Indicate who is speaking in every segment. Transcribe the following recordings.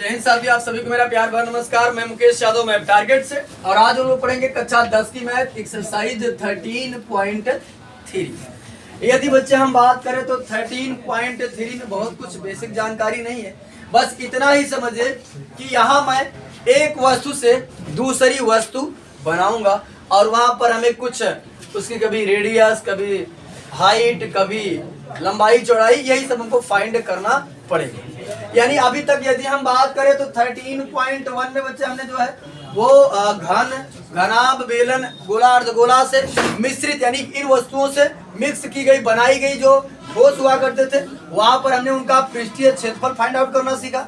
Speaker 1: जय हिंद साथियों, आप सभी को मेरा प्यार भरा नमस्कार। मैं मुकेश यादव, मैथ टारगेट से, और आज हम लोग पढ़ेंगे कक्षा 10 की मैथ एक्सरसाइज 13.3। यदि बच्चे हम बात करें तो 13.3 में बहुत कुछ बेसिक जानकारी नहीं है। बस इतना ही समझे कि यहाँ मैं एक वस्तु से दूसरी वस्तु बनाऊंगा और वहां पर हमें कुछ उसकी कभी रेडियस, कभी हाइट, कभी लंबाई चौड़ाई, यही सब हमको फाइंड करना पड़ेगा। यानी अभी तक यदि हम बात करें तो 13.1 में बच्चे हमने जो है वो घनाभ, बेलन, गोला, अर्धगोला से मिश्रित यानी इन वस्तुओं से मिक्स की गई, बनाई गई जो ठोस हुआ करते थे, वहां पर हमने उनका पृष्ठीय क्षेत्रफल फाइंड आउट करना सीखा।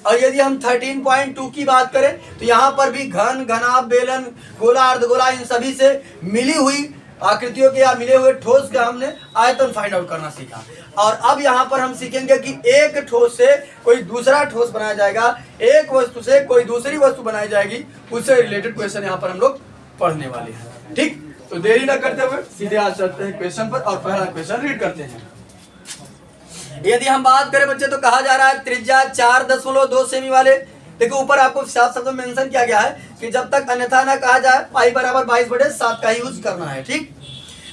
Speaker 1: और यदि हम 13.2 की बात करें तो यहाँ पर भी घनाभ, बेलन, गोला, अर्धगोला, इन सभी से मिली हुई आकृतियों के या मिले हुए ठोस का हमने आयतन फाइंड आउट करना सीखा। और अब यहाँ पर हम सीखेंगे कि एक ठोस से कोई दूसरा ठोस बनाया जाएगा, एक वस्तु से कोई दूसरी वस्तु बनाई जाएगी, उससे रिलेटेड क्वेश्चन यहाँ पर हम लोग पढ़ने वाले हैं। ठीक, तो देरी न करते हुए सीधे आ चलते हैं क्वेश्चन पर और पहला क्वेश्चन रीड करते हैं। यदि हम बात करें बच्चे तो कहा जा रहा है त्रिज्या 4.2 सेमी वाले, देखो ऊपर आपको साफ शब्दों में मेंशन किया गया है कि जब तक अन्यथा ना कहा जाए पाई बराबर 22/7 का यूज करना है। ठीक,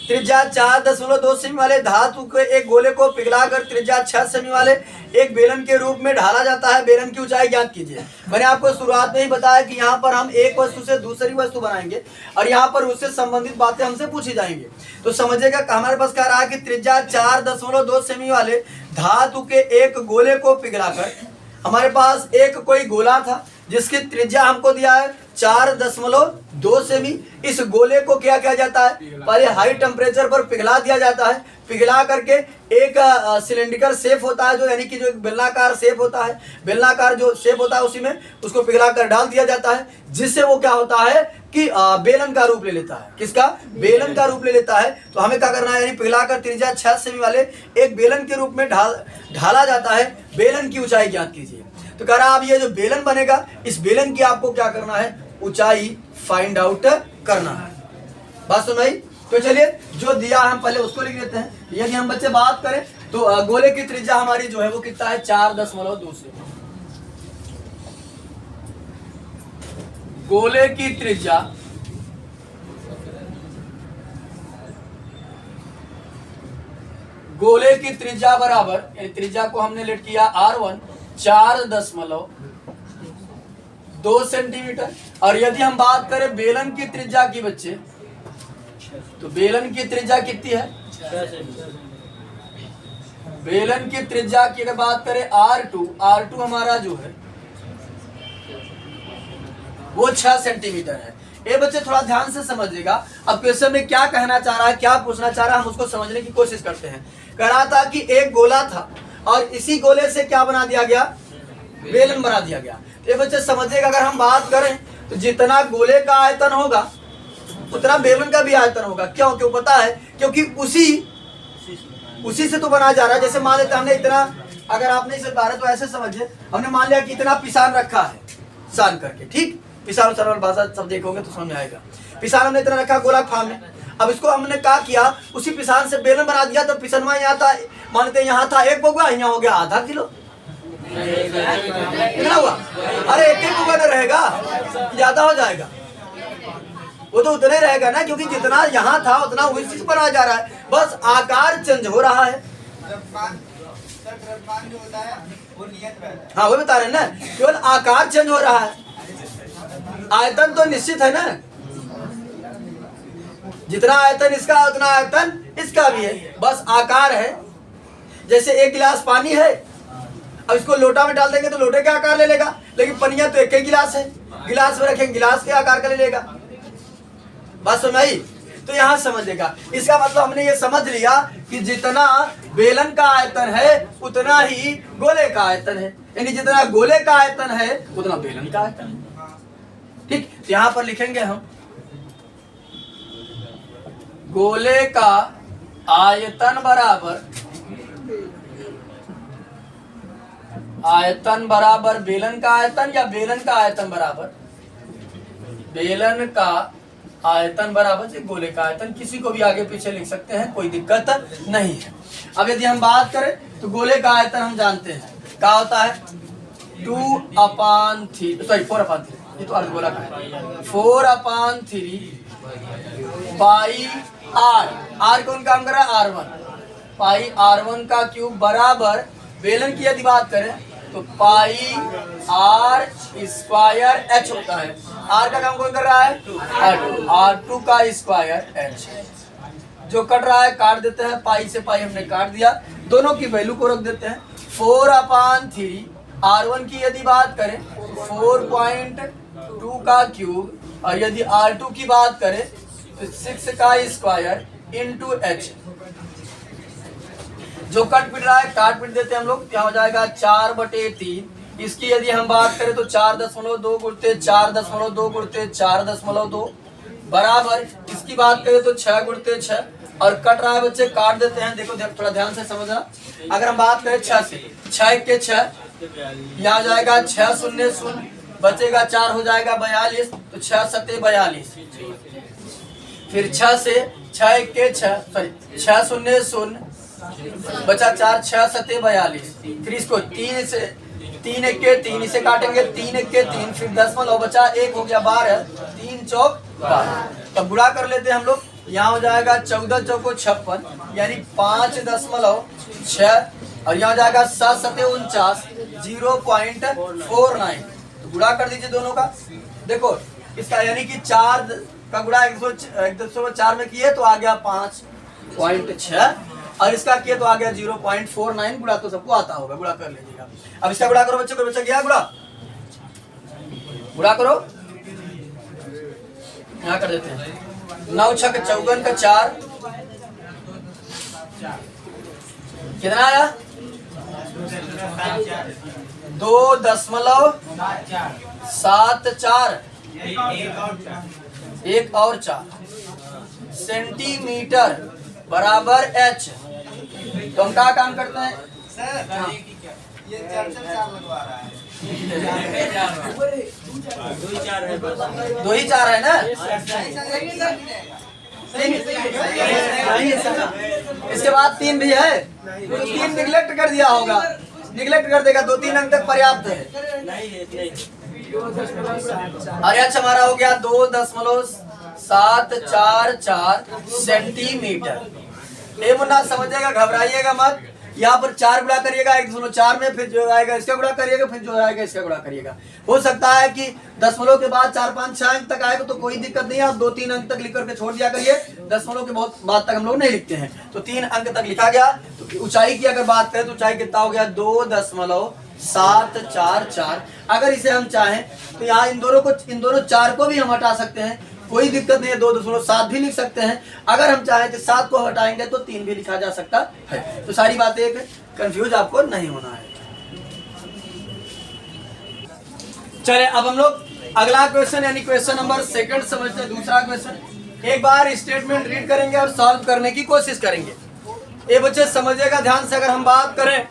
Speaker 1: त्रिज्या 4.2 सेमी वाले धातु के एक गोले को पिघलाकर त्रिज्या 6 सेमी वाले एक बेलन के रूप में ढाला जाता है। बेलन की ऊंचाई ज्ञात कीजिए। मैंने आपको शुरुआत में ही बताया कि यहाँ पर हम एक वस्तु से दूसरी वस्तु बनाएंगे और यहाँ पर उससे संबंधित बातें हमसे पूछी जाएंगी। तो समझिएगा कि हमारे पास कह रहा है कि त्रिज्या 4.2 सेमी वाले धातु के एक गोले को पिघलाकर, हमारे पास एक कोई गोला था जिसकी त्रिज्या हमको दिया है 4.2 सेमी। इस गोले को क्या किया जाता है, पहले हाई टेम्परेचर पर पिघला दिया जाता है। पिघला करके एक सिलेंड्रिकल शेप होता है, जो यानी कि जो एक बेलनाकार शेप होता है, बेलनाकार जो शेप होता है उसी में उसको पिघला कर डाल दिया जाता है, जिससे वो क्या होता है कि बेलन का रूप ले लेता है। किसका? बेलन का रूप ले लेता है। तो हमें क्या करना है, यानी पिघलाकर त्रिज्या 6 सेमी वाले एक बेलन के रूप में ढाला जाता है। बेलन की ऊंचाई ज्ञात कीजिए। तो कह रहा अब ये जो बेलन बनेगा, इस बेलन की आपको क्या करना है, ऊंचाई फाइंड आउट करना है। बात सुनाई? तो चलिए जो दिया हम पहले उसको लिख लेते हैं। यदि हम बच्चे बात करें तो गोले की त्रिज्या हमारी जो है वो कितना है, 4.2 सेमी। गोले की त्रिज्या बराबर, त्रिज्या को हमने लेट किया R1 4.2 सेंटीमीटर। और यदि हम बात करें बेलन की त्रिज्या की बच्चे, तो बेलन की त्रिज्या कितनी है, बेलन की त्रिज्या की अगर बात करें R2 हमारा जो है वो 6 सेंटीमीटर है। ये बच्चे थोड़ा ध्यान से समझिएगा। अब क्वेश्चन में क्या कहना चाह रहा है, क्या पूछना चाह रहा है, हम उसको समझने की कोशिश करते हैं। कह रहा था कि एक गोला था और इसी गोले से क्या बना दिया गया, बेलन बना दिया गया। तो ये बच्चे समझिएगा, अगर हम बात करें तो जितना गोले का आयतन होगा उतना बेलन का भी आयतन होगा। क्यों पता है? क्योंकि उसी से तो बनाया जा रहा है। जैसे मान लेते हमने इतना, अगर आप नहीं समझ पा रहे तो ऐसे समझिए, हमने मान लिया कि इतना पिसान रखा है, सान करके। ठीक, पिसान सरल भाषा सब देखोगे तो समझ में आएगा। पिसान हमने इतना रखा गोला फार्म में। अब इसको हमने क्या किया, उसी पिसान से बेलन बना दिया। तो पिसनवा यहाँ था, मानते यहाँ था 1 बगुआ, यहाँ हो गया आधा किलो। कितना हुआ? अरे 1 बगुआ न रहेगा, ज्यादा हो जाएगा। वो तो उतना ही रहेगा ना, क्योंकि जितना यहाँ था उतना उसी से बनाया जा रहा है, बस आकार चेंज हो रहा है। हाँ वही बता रहे हैं ना, केवल आकार चेंज हो रहा है, आयतन तो निश्चित है ना। जितना आयतन इसका उतना आयतन इसका भी है, बस आकार है। जैसे 1 गिलास पानी है, अब इसको लोटा में डाल देंगे तो लोटे का आकार ले लेगा, लेकिन पनिया तो 1 ही गिलास है, गिलास में रखेंगे गिलास के आकार का ले लेगा। बात सुनाई? तो यहाँ समझेगा, इसका मतलब हमने ये समझ लिया कि जितना बेलन का आयतन है उतना ही गोले का आयतन है, यानी जितना गोले का आयतन है उतना बेलन का आयतन है। ठीक, तो यहाँ पर लिखेंगे हम गोले का आयतन बराबर बेलन का आयतन, या बेलन का आयतन बराबर बेलन का आयतन बराबर से गोले का आयतन। किसी को भी आगे पीछे लिख सकते हैं, कोई दिक्कत नहीं है। अब यदि हम बात करें तो गोले का आयतन हम जानते हैं क्या होता है, 2/3 सॉरी 4/3, ये तो अर्धगोला का है, 4/3 पाई आर, आर कौन काम कर रहा है, R1, पाई R1 का क्यूब बराबर बेलन की यदि बात करें तो पाई आर स्क्वायर एच होता है। आर का काम कौन कर रहा है, R2 का स्क्वायर एच। जो कट रहा है काट देते हैं, पाई से पाई हमने काट दिया, दोनों की वैल्यू को रख देते हैं। 4/3 R1 की यदि बात करें तो 4.2 का क्यूब, और यदि R2 की बात करें तो 6 का स्क्वायर इंटू एच। जो कट पिट रहा है काट पिट देते हैं हम लोग, क्या हो जाएगा 4/3। इसकी यदि हम बात करें तो 4.2 गुणते 4.2 गुणते 4.2 बराबर, इसकी बात करें तो 6 गुणते 6, और कट रहा है बच्चे काट देते हैं। देखो थोड़ा ध्यान से समझना, अगर हम बात करें 6 से, 6 के 6 यहाँ जाएगा 6 शून्य शून्य, बचेगा 4 हो जाएगा 42, तो 6 सत्ते 42। फिर 6 से 6 के 6 सॉरी 6 शून्य शून्य बचा 4, 6 सत्ते 42। फिर इसको 3 से 3 एक के 3 इसे काटेंगे, 3 एक के 3, फिर 10 बचा 1 हो गया 12, 3 चौक 12। तब गुणा कर लेते हैं हम लोग, यहाँ हो जाएगा 14 चौको 56 यानी 5.6, और यहाँ जाएगा 7 सत्ते 49, 0.49। तो गुणा कर दीजिए दोनों का। देखो इसका यानी कि 4 का गुणा 104 में किए तो आ गया 5.6, और इसका किए तो आ गया 0.49। गुणा तो सबको आता होगा, गुणा कर लीजिएगा। अब इसका गुणा करो बच्चों को, बच्चा गया गुणा, गुणा करो, यहाँ कर देते हैं 9 छक 54 का 4, कितना आया 2.74, 1 और 4 सेंटीमीटर बराबर एच। तो हम क्या काम करते हैं,
Speaker 2: ये 4 लगवा रहा है,
Speaker 1: 2 ही 4 है ना, इसके बाद 3 भी है, तो 3 निगलेक्ट कर दिया होगा, निगलेक्ट कर देगा, 2-3 अंक तक पर्याप्त है। और एच हमारा हो गया 2.744 सेंटीमीटर। ये मुन्ना समझिएगा, घबराइएगा मत, यहाँ पर 4 गुणा करिएगा 1.4 में, फिर जो आएगा इसका गुणा करिएगा, फिर जो आएगा इसका गुणा करिएगा। हो सकता है कि दशमलव के बाद 4, 5, 6 अंक तक आएगा तो कोई दिक्कत नहीं है, आप 2-3 अंक तक लिख करके छोड़ दिया करिए। दशमलव के बहुत बाद तक हम लोग नहीं लिखते हैं, तो 3 अंक तक लिखा गया। तो ऊंचाई की अगर बात करें तो ऊंचाई कितना हो गया 2.744। अगर इसे हम चाहें तो यहाँ इन दोनों 4 को भी हम हटा सकते हैं, कोई दिक्कत नहीं है, 2.7 भी लिख सकते हैं। अगर हम चाहें तो 7 को हटाएंगे तो 3 भी लिखा जा सकता है। तो सारी बातें एक कंफ्यूज आपको नहीं होना है। चले अब हम लोग अगला क्वेश्चन यानी क्वेश्चन नंबर 2 समझते हैं। दूसरा क्वेश्चन, एक बार स्टेटमेंट रीड करेंगे और सॉल्व करने की कोशिश करेंगे। ये बच्चे समझिएगा ध्यान से, अगर हम बात करें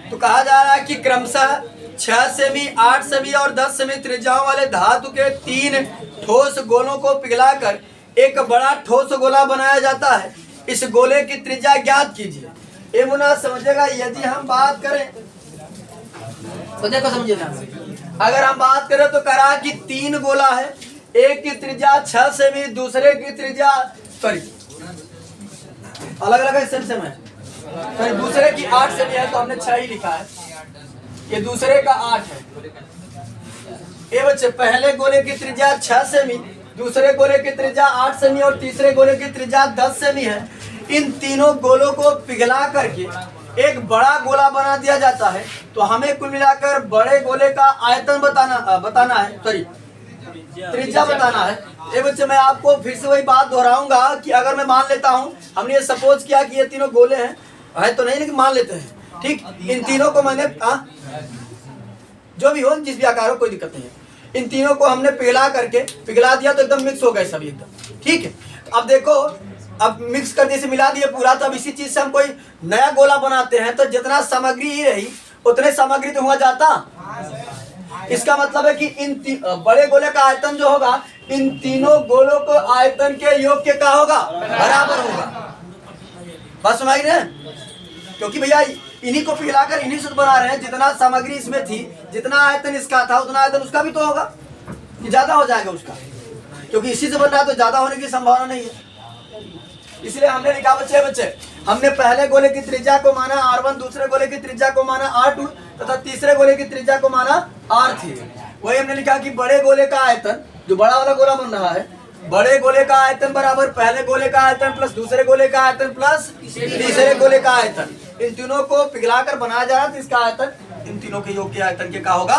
Speaker 1: तो कहा जा रहा है कि क्रमशः 6 सेमी, 8 सेमी और 10 सेमी त्रिज्याओं वाले धातु के 3 ठोस गोलों को पिघलाकर एक बड़ा ठोस गोला बनाया जाता है। इस गोले की त्रिज्या ज्ञात कीजिए। ये मुन्ना समझिएगा, यदि हम बात करें तो देखो समझिएगा, अगर हम बात करें तो करा कि 3 गोला है, एक की त्रिज्या 6 सेमी, दूसरे की त्रिज्या अलग अलग है, सेम है, तो दूसरे की 8 सेमी है तो हमने 6 ही लिखा है, ये दूसरे का 8 है। ये बच्चे पहले गोले की त्रिज्या 6 सेमी, दूसरे गोले की त्रिज्या 8 सेमी और तीसरे गोले की त्रिज्या 10 सेमी है। इन तीनों गोलों को पिघला करके एक बड़ा गोला बना दिया जाता है। तो हमें कुल मिलाकर बड़े गोले का आयतन बताना है, सॉरी त्रिज्या बताना है। ये बच्चे मैं आपको फिर से वही बात दोहराऊंगा कि अगर मैं मान लेता हूं, हमने ये सपोज किया कि ये तीनों गोले हैं, है तो नहीं लेकिन मान लेते हैं, ठीक। इन तीनों को मैंने जो भी हो, जिस भी आकार हो, कोई दिक्कत नहीं है। इन तीनों को हमने पिघला दिया तो एकदम मिक्स हो गए सभी एकदम, ठीक है। अब देखो, अब मिक्स करने से मिला दिए पूरा, तो अब इसी चीज से हम कोई नया गोला बनाते हैं तो जितना सामग्री ही रही उतने सामग्री तो हुआ जाता। इसका मतलब है कि इन बड़े गोले का आयतन जो होगा इन तीनों गोलों को आयतन के योग के क्या होगा, बराबर होगा। बात सुनाई ना, क्योंकि भैया इन्हीं को पिघलाकर इन्हीं से बना रहे हैं। जितना सामग्री इसमें थी, जितना आयतन इसका था, उतना आयतन उसका भी तो होगा, कि ज्यादा हो जाएगा उसका, क्योंकि इसी से बन रहा है तो ज्यादा होने की संभावना नहीं है। इसलिए हमने लिखा बच्चे हमने पहले गोले की त्रिज्या को माना r1, दूसरे गोले की त्रिज्या को माना r2 तथा तीसरे गोले की त्रिज्या को माना r3। वही हमने लिखा कि बड़े गोले का आयतन, जो बड़ा वाला गोला बन रहा है, बड़े गोले का आयतन बराबर पहले गोले का आयतन प्लस दूसरे गोले का आयतन प्लस तीसरे गोले का आयतन। इन तीनों को पिघलाकर बनाया जा रहा है तो इसका आयतन इन तीनों के योग के आयतन के का होगा।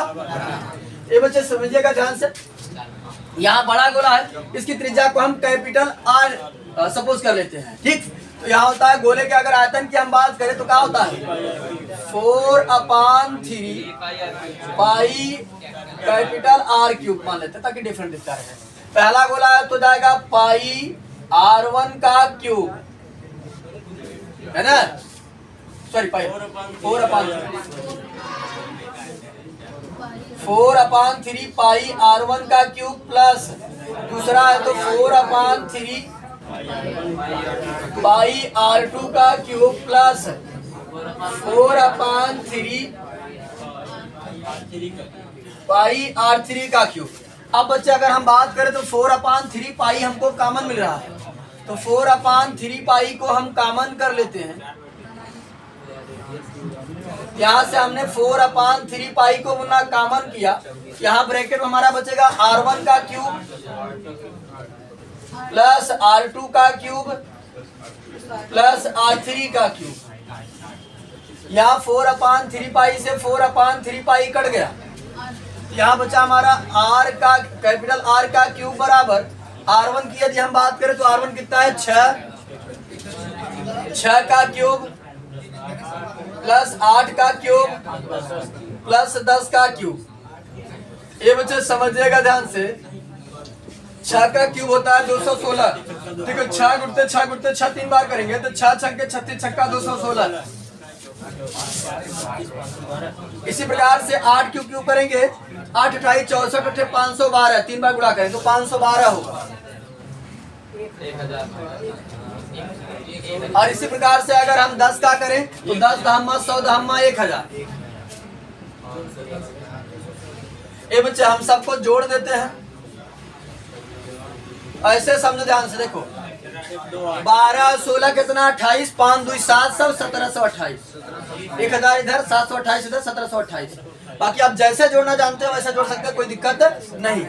Speaker 1: ये बच्चे समझिएगा ध्यान से। यहाँ बड़ा गोला है, इसकी त्रिज्या को हम कैपिटल R सपोज कर लेते हैं, ठीक। तो यहाँ होता है गोले के अगर आयतन की हम बात करें तो क्या होता है 4/3 पाई कैपिटल R क्यूब मान लेते हैं ताकि डिफरेंट दिखता रहे। पहला गोला है तो जाएगा पाई R1 का क्यूब, है ना, सॉरी पाई 4/3 पाई R1 का क्यूब प्लस दूसरा है तो 4/3 पाई R2 का क्यूब प्लस 4/3 पाई R3 का क्यूब। अब बच्चे अगर हम बात करें तो 4/3 पाई हमको कॉमन मिल रहा है, तो 4/3 पाई को हम कॉमन कर लेते हैं। यहाँ से हमने 4/3 पाई को मुन्ना कॉमन किया, यहाँ ब्रैकेट में हमारा बचेगा R1 का क्यूब प्लस R2 का क्यूब प्लस R3 का क्यूब। यहाँ 4/3 पाई से 4/3 पाई कट गया, यहाँ बचा हमारा R का कैपिटल R का क्यूब बराबर R1 की यदि हम बात करें तो R1 कितना है 6 का क्यूब प्लस 8 का क्यूब प्लस 10 का क्यूब। ये बच्चे समझिएगा ध्यान से, 6 का क्यूब होता है 216, ठीक है। 6 गुणते 6 3 बार करेंगे तो 6 छक्के 36, छक्का 216। इसी प्रकार से 8 क्यूब करेंगे 8 28 64 512, 3 बार गुणा करें तो 512 होगा। और इसी प्रकार से अगर हम 10 का करें तो 10 धामा 100 धामा 1000। ये बच्चे हम सबको जोड़ देते हैं, ऐसे समझो ध्यान से, देखो 12 16 कितना 28, 5 2 7 1728, 1000 इधर 728 इधर 1728। बाकी आप जैसे जोड़ना जानते हो वैसे जोड़ सकते हैं, कोई दिक्कत नहीं।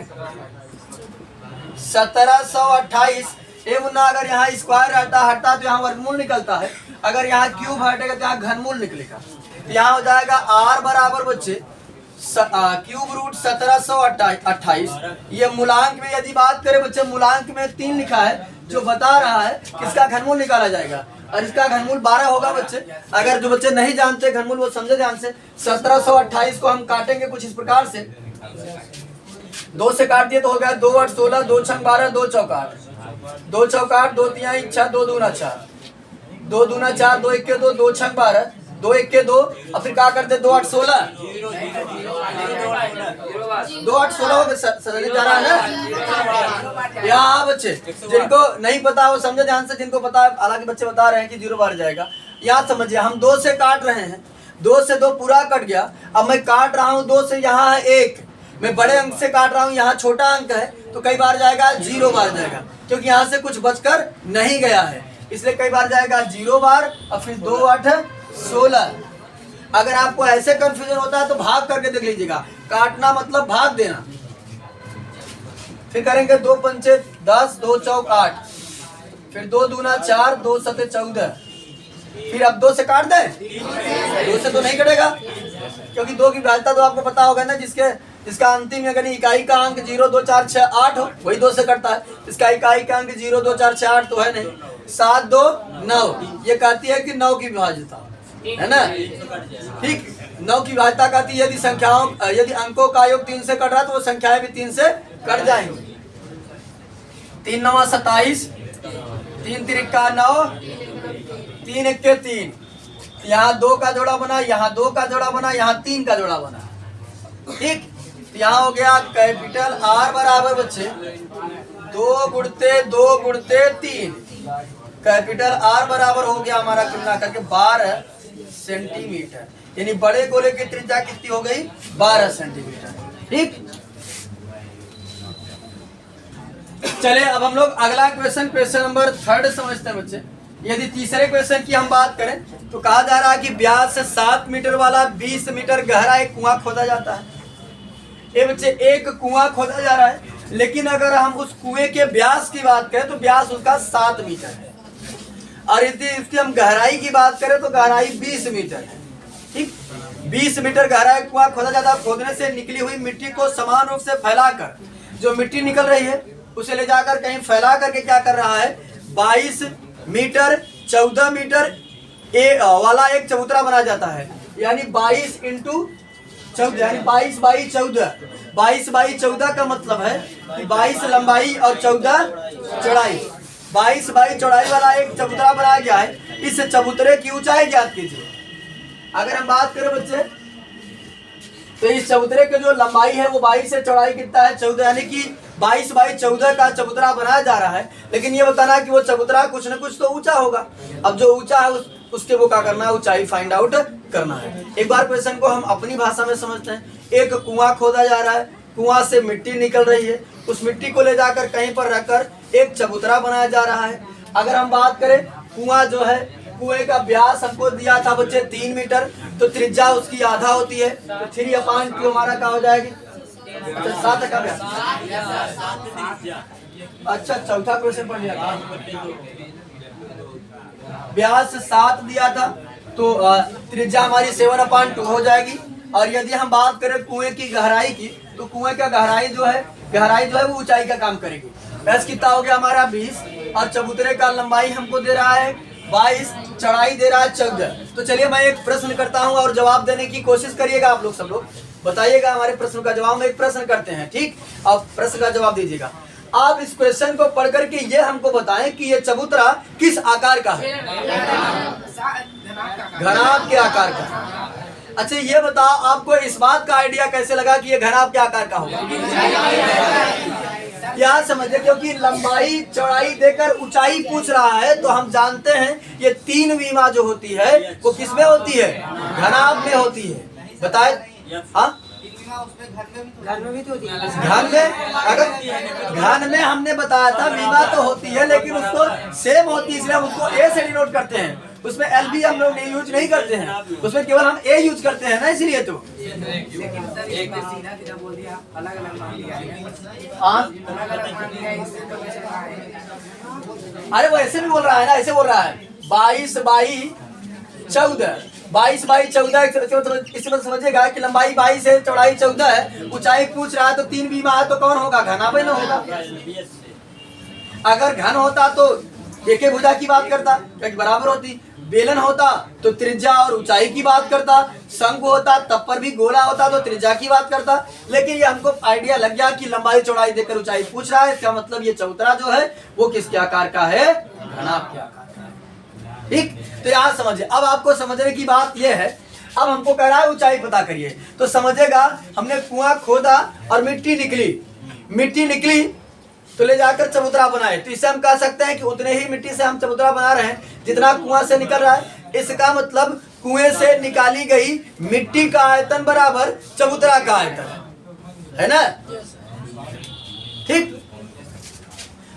Speaker 1: 1728 ये मुन्ना अगर यहाँ स्क्वायर हटता तो यहाँ वर्गमूल निकलता है, अगर यहाँ क्यूब हटेगा तो यहाँ घनमूल निकलेगा। तो यहाँ हो जाएगा R बराबर बच्चे क्यूब रूट 1728। ये मूलांक में यदि बात करें बच्चे, मूलांक में 3 लिखा है जो बता रहा है किसका घनमूल निकाला जाएगा, और इसका घनमूल 12 होगा बच्चे। अगर जो बच्चे नहीं जानते घनमूल वो समझे ध्यान से। 1728 को हम काटेंगे कुछ इस प्रकार से, 2 से काट दिए तो हो गया 2 8 16, 2 6 12, 2 चौक 8, 2 चौक 8, 2 3 6, 2 दूना 4, 2 दूना 4, 2 1 2, 2 6 12, 2 1 2, और फिर क्या करते 2 8 16, 2 8 16 समझने जा रहा है ना। यहाँ बच्चे जिनको नहीं पता वो समझे ध्यान से, जिनको पता है हालांकि बच्चे बता रहे हैं कि 0 बार जाएगा। यहाँ समझिए हम 2 से काट रहे हैं, 2 से 2 पूरा कट गया। अब मैं काट रहा हूँ 2 से, यहाँ है 1, मैं बड़े अंक से काट रहा हूँ, यहाँ छोटा अंक है तो कई बार जाएगा 0 बार जाएगा, क्योंकि यहाँ से कुछ बचकर नहीं गया है, इसलिए कई बार जाएगा 0 बार और फिर 2 8 16। अगर आपको ऐसे कंफ्यूजन होता है तो भाग करके देख लीजिएगा, काटना मतलब भाग देना। फिर करेंगे 2 पंचे 10, 2 चौक 8, फिर 2 दूना 4, 2 सते 14। फिर अब 2 से काट दे, 2 से तो नहीं कटेगा, क्योंकि 2 की भाज्यता तो आपको पता होगा ना, जिसका अंतिम अगर इकाई का अंक 0 2 4 6 8 हो वही 2 से कटता है। इसका इकाई का अंक 0 2 4 6 8 तो है नहीं, 7 2 9। ये कहती है कि 9 की विभाज्यता है ना, ठीक। 9 की विभाज्यता कहती है यदि अंकों का योग 3 से कट रहा है तो वो संख्याएं भी 3 से कट जाएंगी। 3 9 27, 3 3 9, 3 1 3। यहाँ 2 का जोड़ा बना, यहाँ 2 का जोड़ा बना, यहाँ 3 का जोड़ा बना, ठीक। यहाँ हो गया कैपिटल R बराबर बच्चे 2 गुणते 3, कैपिटल R बराबर हो गया हमारा तुलना करके 12 सेंटीमीटर, यानी बड़े गोले की त्रिज्या कितनी हो गई 12 सेंटीमीटर। ठीक, चले अब हम लोग अगला क्वेश्चन नंबर 3 समझते हैं बच्चे। यदि तीसरे क्वेश्चन की हम बात करें तो कहा जा रहा है कि व्यास 7 मीटर वाला 20 मीटर गहरा एक कुआं खोदा जाता है। ये बच्चे एक कुआं खोदा जा रहा है, लेकिन अगर हम उस कुएं के व्यास की बात करें तो व्यास उसका 7 मीटर है, और यदि इसकी हम गहराई की बात करें तो गहराई 20 मीटर है। ठीक, 20 मीटर गहरा एक कुआं खोदा जाता है। खोदने से निकली हुई मिट्टी को समान रूप से फैलाकर, जो मिट्टी निकल रही है उसे ले जाकर कहीं फैला करके क्या कर रहा है, 22 मीटर 14 मीटर वाला एक चबूतरा बना जाता है। यानी 22 इंटू 14, यानी 22 बाई 14। 22 बाई 14 का मतलब है कि 22 लंबाई और 14 चौड़ाई। 22 बाई चौड़ाई वाला एक चबूतरा बनाया गया है। इस चबूतरे की ऊंचाई ज्ञात कीजिए। अगर हम बात करें बच्चे तो इस चबूतरे की जो लंबाई है वो 22 से चौड़ाई कितना है 14, यानी कि 22 बाई 14 का चबूतरा बनाया जा रहा है। लेकिन ये बताना कि वो चबूतरा कुछ न कुछ तो ऊंचा होगा। अब जो ऊंचा है उसके वो क्या करना है, ऊंचाई फाइंड आउट करना है। एक बार क्वेश्चन को हम अपनी भाषा में समझते हैं। एक कुआं खोदा जा रहा है, कुआं से मिट्टी निकल रही है, उस मिट्टी को ले जाकर कहीं पर रखकर एक चबूतरा बनाया जा रहा है। अगर हम बात करें कुआं जो है, कुएं का व्यास हमको दिया था बच्चे 3 मीटर, तो त्रिज्या उसकी आधा होती है, तो 3/2 हमारा क्या हो जाएगी, 7 का व्यास। अच्छा, चौथा क्वेश्चन पढ़ लिया। व्यास 7 दिया था तो त्रिज्या हमारी 7/2 हो जाएगी। और यदि हम बात करें कुएं की गहराई की, तो कुएं का गहराई जो है वो ऊंचाई का काम करेगी। व्यास कितना हो गया हमारा 20, और चबूतरे का लंबाई हमको दे रहा है 22, चौड़ाई दे रहा है 14। तो चलिए मैं एक प्रश्न करता हूं और जवाब देने की कोशिश करिएगा। आप लोग सब लोग बताइएगा हमारे प्रश्न का जवाब। में एक प्रश्न करते हैं, ठीक, अब प्रश्न का जवाब दीजिएगा। आप इस क्वेश्चन को पढ़ करके ये हमको बताएं कि ये चबूतरा किस आकार का है। घनाभ के आकार का। अच्छा ये बताओ, आपको इस बात का आइडिया कैसे लगा कि ये घनाभ के आकार का होगा? क्या समझे, क्योंकि लंबाई चौड़ाई देकर ऊंचाई पूछ रहा है, तो हम जानते हैं ये 3 विमा जो होती है वो किसमें होती है, घनाभ में होती है। बताए, हाँ
Speaker 2: घर में भी तो होती है।
Speaker 1: घन में, अगर घन में हमने बताया था विमा तो होती है, लेकिन उसको सेम होती है, इसलिए हम उसको ए से डिनोट करते हैं। उसमें एल बी हम लोग यूज नहीं करते हैं, उसमें केवल हम ए यूज करते हैं ना, इसलिए तो।
Speaker 2: लेकिन सर एक सीधा सीधा बोल दिया, अलग अलग मान लिया है। अलग अलग मान लिया है, इससे तो कैसे कहा है?
Speaker 1: अरे वो ऐसे भी बोल रहा है ना, ऐसे बोल रहा है 22 बाई 14। 22 बाई 14 इसमें समझेगा कि लंबाई 22 है, चौड़ाई 14 है, ऊंचाई पूछ रहा है, तो 3 बीमा है, तो कौन होगा, घनाभ ना होगा। अगर घन होता तो एक भुजा की बात करता, बराबर होती। बेलन होता तो त्रिज्या और ऊंचाई की बात करता। शंकु होता तब पर भी गोला होता तो त्रिज्या की बात करता। लेकिन ये हमको आइडिया लग गया कि लंबाई चौड़ाई देकर ऊंचाई पूछ रहा है, इसका मतलब ये चबूतरा जो है वो किसके आकार का है, घनाभ के आकार का है। ठीक, तो यहाँ समझिए। अब आपको समझने की बात यह है, अब हमको कह रहा है ऊंचाई पता करिए, तो समझेगा हमने कुआं खोदा और मिट्टी निकली तो ले जाकर चबूतरा बनाए, तो इससे हम कह सकते हैं कि उतने ही मिट्टी से हम चबूतरा बना रहे हैं जितना कुआं से निकल रहा है। इसका मतलब कुएं से निकाली गई मिट्टी का आयतन बराबर चबूतरा का आयतन है ना। ठीक,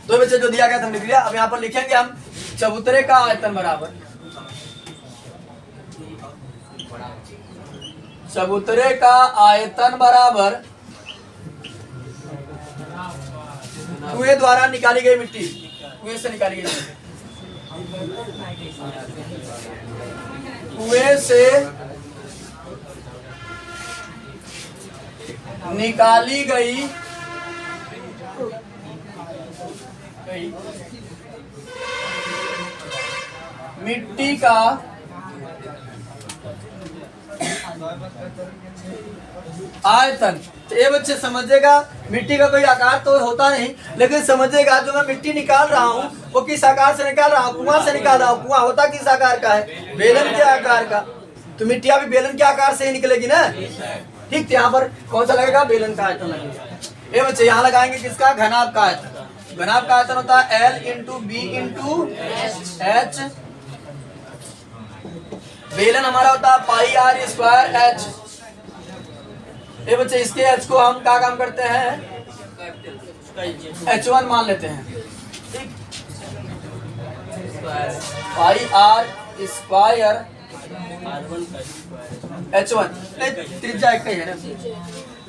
Speaker 1: तो बच्चे जो दिया गया था लिख लिया। अब यहाँ पर लिखेंगे हम चबूतरे का आयतन बराबर, चबूतरे का आयतन बराबर कुएं द्वारा निकाली गई मिट्टी, कुएं से निकाली गई कुएं से निकाली गई मिट्टी का आयतन। तो ये बच्चे समझेगा मिट्टी का कोई आकार तो होता नहीं, लेकिन समझेगा जो मैं मिट्टी निकाल रहा हूँ वो किस आकार से निकाल रहा हूँ, कुआं से निकाल रहा हूँ। कुआं होता किस आकार का है, बेलन के आकार का, तो मिट्टियां भी बेलन के आकार से ही निकलेगी ना। ठीक, तो यहाँ पर कौन सा लगेगा, बेलन का आयतन लगेगा। ये बच्चे यहाँ लगाएंगे किसका, घनाभ का आयतन। घनाभ का आयतन होता है L into B into H बेलन हमारा होता है पाई आर स्क्वायर एच। ये बच्चे इसके एच को हम क्या काम करते हैं, H1 मान लेते हैं, ठीक। पाई आर स्क्वायर H1 त्रिज्या एक ही है ना।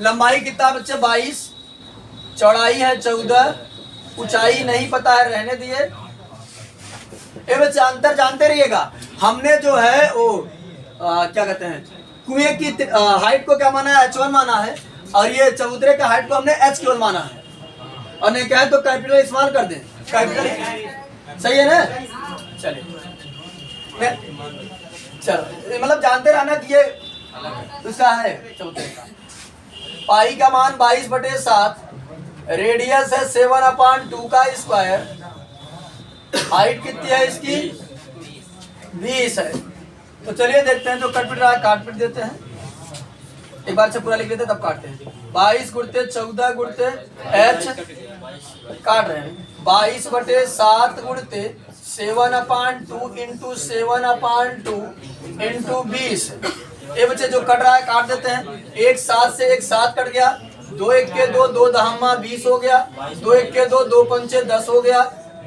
Speaker 1: लंबाई कितना बच्चे 22, चौड़ाई है 14, ऊंचाई नहीं पता है, रहने दिए। ये बच्चे अंतर जानते रहिएगा। हमने जो है वो क्या कहते हैं, कुएं की हाइट को क्या माना है, H1 माना है, और ये चबूतरे के हाइट को हमने H केवल माना है। और नहीं कहे तो कैपिटल इस्तेमाल कर दें, कैपिटल सही है ना। चलिए चलो, मतलब जानते रहना कि ये उसका है चबूतरे का। पाई का मान 22/7, रेडियस है 7/2 का स्क्वायर, हाइट कितनी है इसकी 20 है। तो चलिए देखते हैं, जो कट रहा है काट पीट देते हैं, एक बार से पूरा लिख लेते हैं तब काटते हैं। 22 गुणते 14 गुणते एच काट रहे हैं, 22/7 गुणते 7/2 इंटू 7/2 इंटू 20। ये बच्चे जो कट रहा है काट देते हैं। एक 7 से एक 7 कट गया, 2 1 के 2, 2 दहम्मा 20 हो गया, 2 1 के 2, 2 पंचे 10 हो गया,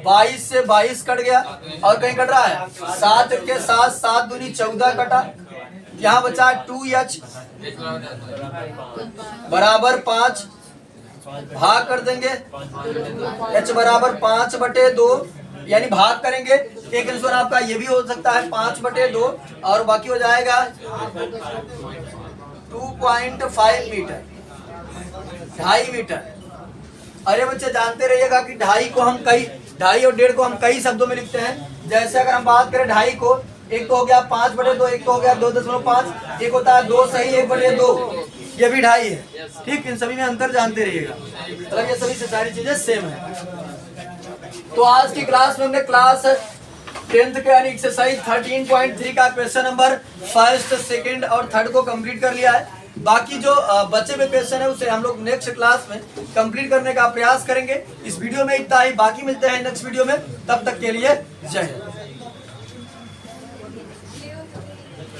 Speaker 1: 22 से 22 कट गया, और कहीं कट रहा है 7 के 7, 7 दूनी 14 कटा, यहाँ बचा 2h बराबर 5, भाग कर देंगे, h बराबर 5/2, यानी भाग करेंगे। एक आंसर आपका ये भी हो सकता है 5/2, और बाकी हो जाएगा 2.5 मीटर, 2.5 मीटर। अरे बच्चे जानते रहिएगा कि 2.5 को हम कई 2.5 और 1.5 को हम कई शब्दों में लिखते हैं। जैसे अगर हम बात करें 2.5 को, एक तो हो गया 5/2, एक तो हो गया 2.5, एक होता है 2 सही 1/2, ये भी 2.5 है, ठीक। इन सभी में अंतर जानते रहिएगा, मतलब ये सभी से सारी चीजें सेम है। तो आज की क्लास में हमने क्लास 10th के यानी एक्सरसाइज 13.3 का क्वेश्चन नंबर 1st, 2nd और 3rd को कंप्लीट कर लिया है। बाकी जो बचे हुए क्वेश्चन है उसे हम लोग नेक्स्ट क्लास में कंप्लीट करने का प्रयास करेंगे। इस वीडियो में इतना ही, बाकी मिलते हैं नेक्स्ट वीडियो में, तब तक के लिए जय हिंद।